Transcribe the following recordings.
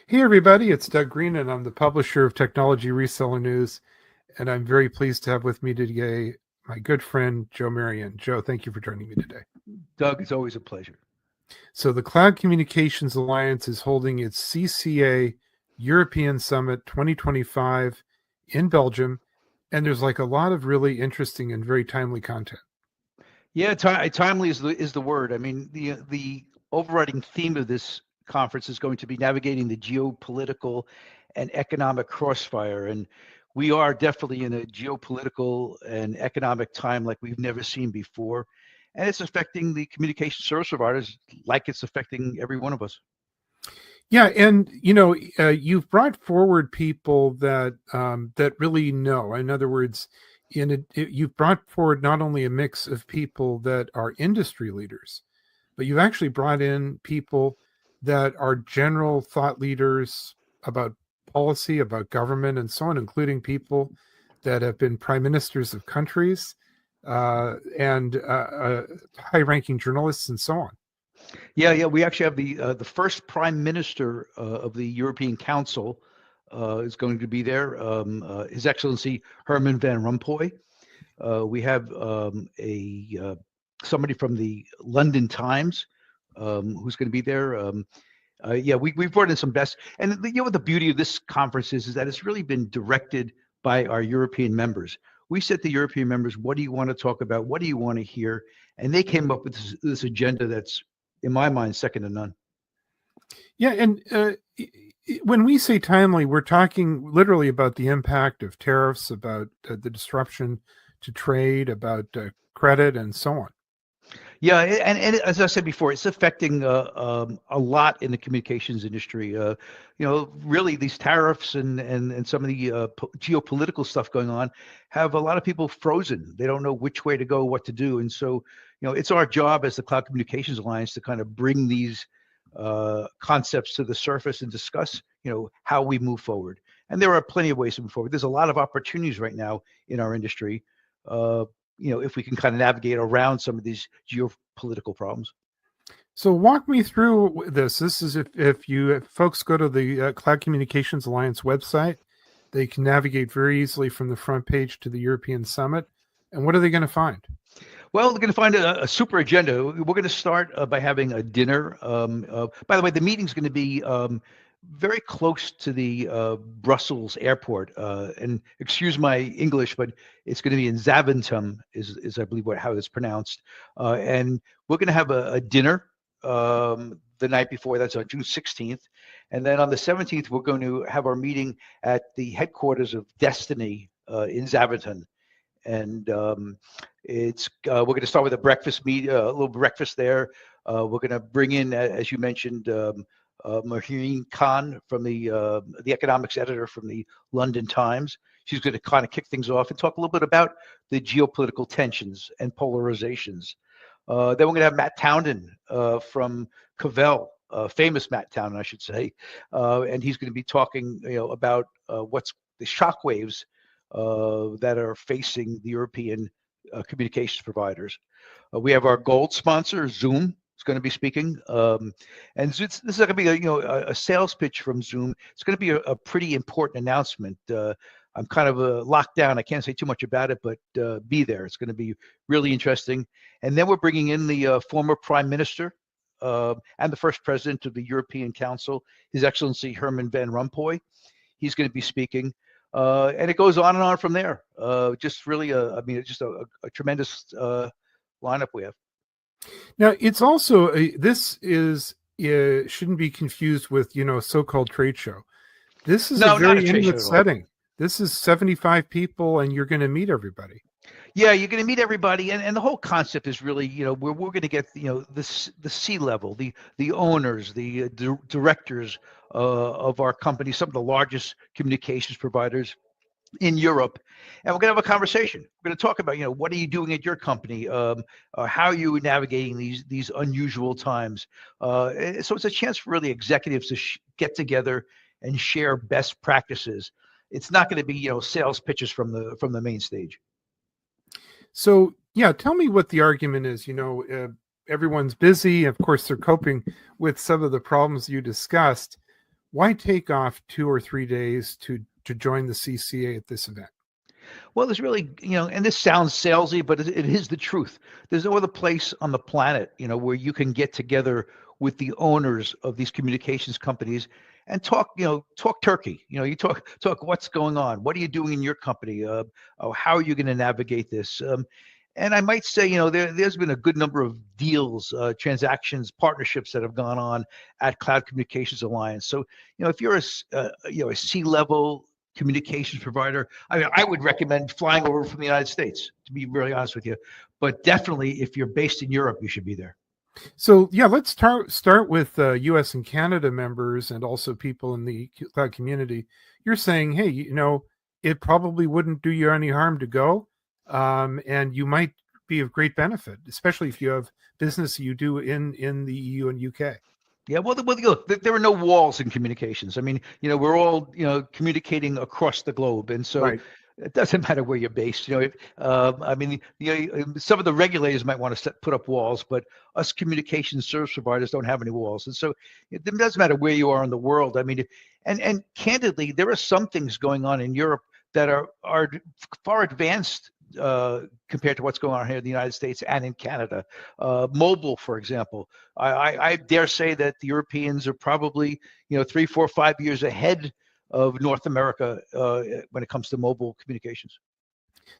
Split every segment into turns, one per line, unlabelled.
Hey everybody, it's Doug Green and I'm the publisher of Technology Reseller News, and I'm very pleased to have with me today my good friend Joe Marion. Joe, thank you for joining me today.
Doug, it's always a pleasure.
So the Cloud Communications Alliance is holding its CCA European Summit 2025 in Belgium, and there's like a lot of really interesting and very timely content.
Yeah, timely is the word. I mean, the overriding theme of this conference is going to be navigating the geopolitical and economic crossfire, and we are definitely in a geopolitical and economic time like we've never seen before, and it's affecting the communication service providers like it's affecting every one of us.
Yeah, and you've brought forward people that that really know. In other words, you've brought forward not only a mix of people that are industry leaders, but you've actually brought in people that are general thought leaders about policy, about government, and so on, including people that have been prime ministers of countries and high-ranking journalists, and so on.
Yeah. We actually have the first prime minister of the European Council is going to be there. His Excellency Herman van Rompuy. We have somebody from the London Times who's going to be there. We've brought in some best. And the beauty of this conference is that it's really been directed by our European members. We said to European members, what do you want to talk about? What do you want to hear? And they came up with this agenda that's, in my mind, second to none.
Yeah, and when we say timely, we're talking literally about the impact of tariffs, about the disruption to trade, about credit, and so on.
Yeah, and as I said before, it's affecting a lot in the communications industry. Really, these tariffs and some of the geopolitical stuff going on have a lot of people frozen. They don't know which way to go, what to do, and so it's our job as the Cloud Communications Alliance to kind of bring these concepts to the surface and discuss how we move forward. And there are plenty of ways to move forward. There's a lot of opportunities right now in our industry. If we can kind of navigate around some of these geopolitical problems.
So walk me through this. This is if folks go to the Cloud Communications Alliance website, they can navigate very easily from the front page to the European Summit. And what are they going to find?
Well, they're going to find a super agenda. We're going to start by having a dinner. By the way, the meeting's going to be very close to the Brussels airport. And excuse my English, but it's going to be in Zaventem, is I believe how it's pronounced. And we're going to have a dinner the night before. That's on June 16th. And then on the 17th, we're going to have our meeting at the headquarters of Destiny in Zaventem. And we're going to start with a little breakfast there. We're going to bring in, as you mentioned, Maheen from the economics editor from the London Times. She's going to kind of kick things off and talk a little bit about the geopolitical tensions and polarizations. Then we're going to have Matt Townend from Cavell, famous Matt Townend, I should say, and he's going to be talking, about what's the shockwaves that are facing the European communications providers. We have our gold sponsor, Zoom, is going to be speaking, and this is going to be a sales pitch from Zoom. It's going to be a pretty important announcement. I'm kind of locked down. I can't say too much about it, but be there. It's going to be really interesting. And then we're bringing in the former Prime Minister and the first President of the European Council, His Excellency Herman van Rompuy. He's going to be speaking. And it goes on and on from there. Just really, just a tremendous lineup we have.
Now, it's also this shouldn't be confused with a so-called trade show. This is a very intimate setting. This is 75 people, and you're going to meet everybody.
Yeah, you're going to meet everybody, and the whole concept is really, we're going to get the C-level, the owners, the directors of our company, some of the largest communications providers in Europe, and we're going to have a conversation. We're going to talk about what are you doing at your company, how are you navigating these unusual times. So it's a chance for really executives to get together and share best practices. It's not going to be sales pitches from the main stage.
So yeah, tell me what the argument is. Everyone's busy. Of course, they're coping with some of the problems you discussed. why take off 2 or 3 days to join the CCA at this event?
Well, there's really, and this sounds salesy, but it is the truth. There's no other place on the planet, where you can get together with the owners of these communications companies and talk, talk turkey. You talk what's going on. What are you doing in your company? How are you going to navigate this? And I might say, there's been a good number of deals, transactions, partnerships that have gone on at Cloud Communications Alliance. So, if you're a C-level communications provider, I mean, I would recommend flying over from the United States, to be really honest with you. But definitely, if you're based in Europe, you should be there.
So yeah, let's start with U.S. and Canada members and also people in the cloud community. You're saying, hey, it probably wouldn't do you any harm to go, and you might be of great benefit, especially if you have business you do in the EU and UK.
Yeah, well, look, there are no walls in communications. I mean, we're all, communicating across the globe, and so
Right.
it doesn't matter where you're based. I mean, some of the regulators might want to put up walls, but us communication service providers don't have any walls, and so it doesn't matter where you are in the world. I mean, and candidly, there are some things going on in Europe that are far advanced compared to what's going on here in the United States and in Canada. Mobile, for example, I dare say that the Europeans are probably 3, 4, 5 years ahead of North America when it comes to mobile communications.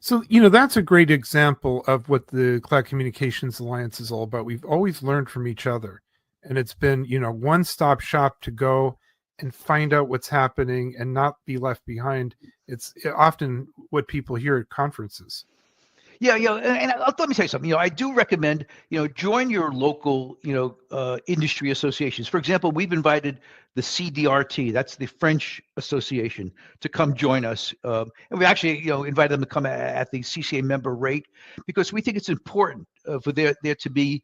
So, that's a great example of what the Cloud Communications Alliance is all about. We've always learned from each other, and it's been, one-stop shop to go and find out what's happening and not be left behind. It's often what people hear at conferences.
Yeah, and let me tell you something. I do recommend, join your local, industry associations. For example, we've invited the CDRT, that's the French Association, to come join us, and we actually, invited them to come at the CCA member rate because we think it's important for there to be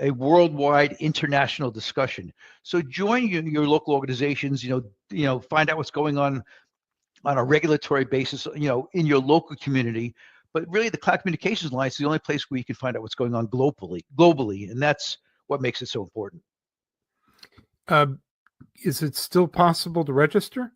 a worldwide international discussion. So join your local organizations. Find out what's going on a regulatory basis, in your local community. But really, the Cloud Communications Alliance is the only place where you can find out what's going on globally, and that's what makes it so important.
Is it still possible to register?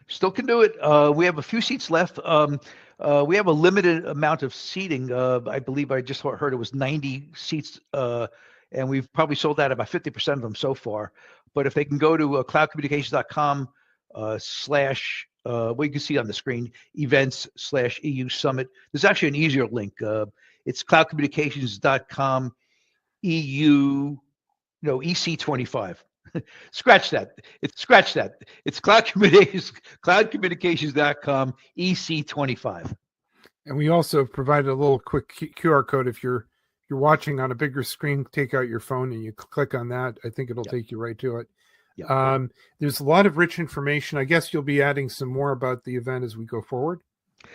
Still can do it. We have a few seats left. We have a limited amount of seating. I believe I just heard it was 90 seats, and we've probably sold out about 50% of them so far. But if they can go to cloudcommunications.com slash what you can see on the screen, events/EU Summit. There's actually an easier link. It's cloudcommunications.com EU, EC25. Scratch that. It's cloudcommunications.com EC25.
And we also provided a little quick QR code. If you're watching on a bigger screen, take out your phone and you click on that. I think it'll take you right to it. There's a lot of rich information. I guess you'll be adding some more about the event as we go forward.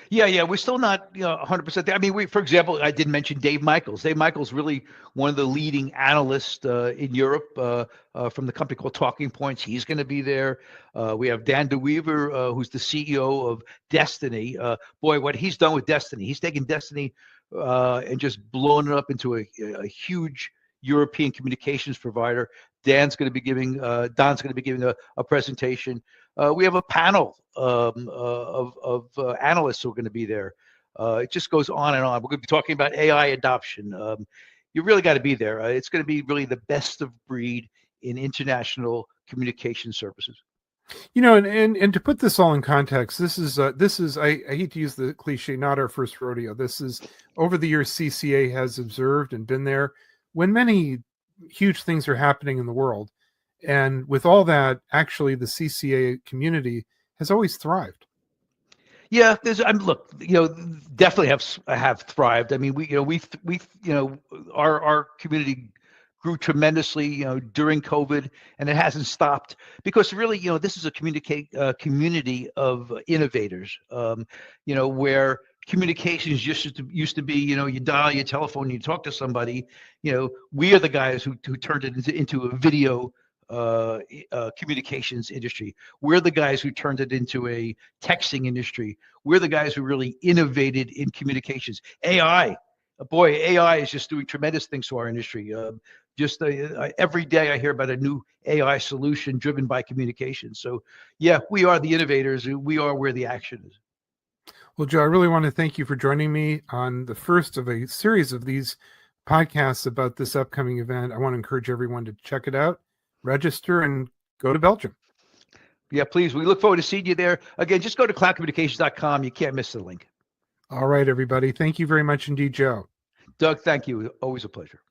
Yeah, we're still not 100% there. I mean, for example, I did mention Dave Michels. Dave Michels, really one of the leading analysts in Europe from the company called TalkingPointz. He's going to be there. We have Daan de Wever, who's the CEO of Destiny. Boy, what he's done with Destiny, he's taken Destiny and just blown it up into a huge European communications provider. Daan's going to be giving a presentation. We have a panel of analysts who are going to be there. It just goes on and on. We're going to be talking about AI adoption. You really got to be there. It's going to be really the best of breed in international communication services.
And to put this all in context, this is I hate to use the cliche, not our first rodeo. This is over the years CCA has observed and been there when many huge things are happening in the world. And with all that, actually, the CCA community has always thrived.
Yeah, look, definitely have thrived. I mean, our community grew tremendously, during COVID, and it hasn't stopped because really, this is a community of innovators, where communications used to be, you dial your telephone, you talk to somebody. We are the guys who turned it into a video communications industry. We're the guys who turned it into a texting industry. We're the guys who really innovated in communications. AI Boy, AI is just doing tremendous things to our industry. Just every day I hear about a new AI solution driven by communication. So yeah, we are the innovators. We are where the action is.
Well, Joe, I really want to thank you for joining me on the first of a series of these podcasts about this upcoming event. I want to encourage everyone to check it out, register, and go to Belgium.
Yeah, please. We look forward to seeing you there. Again, just go to cloudcommunications.com. You can't miss the link.
All right, everybody. Thank you very much indeed, Joe.
Doug, thank you. Always a pleasure.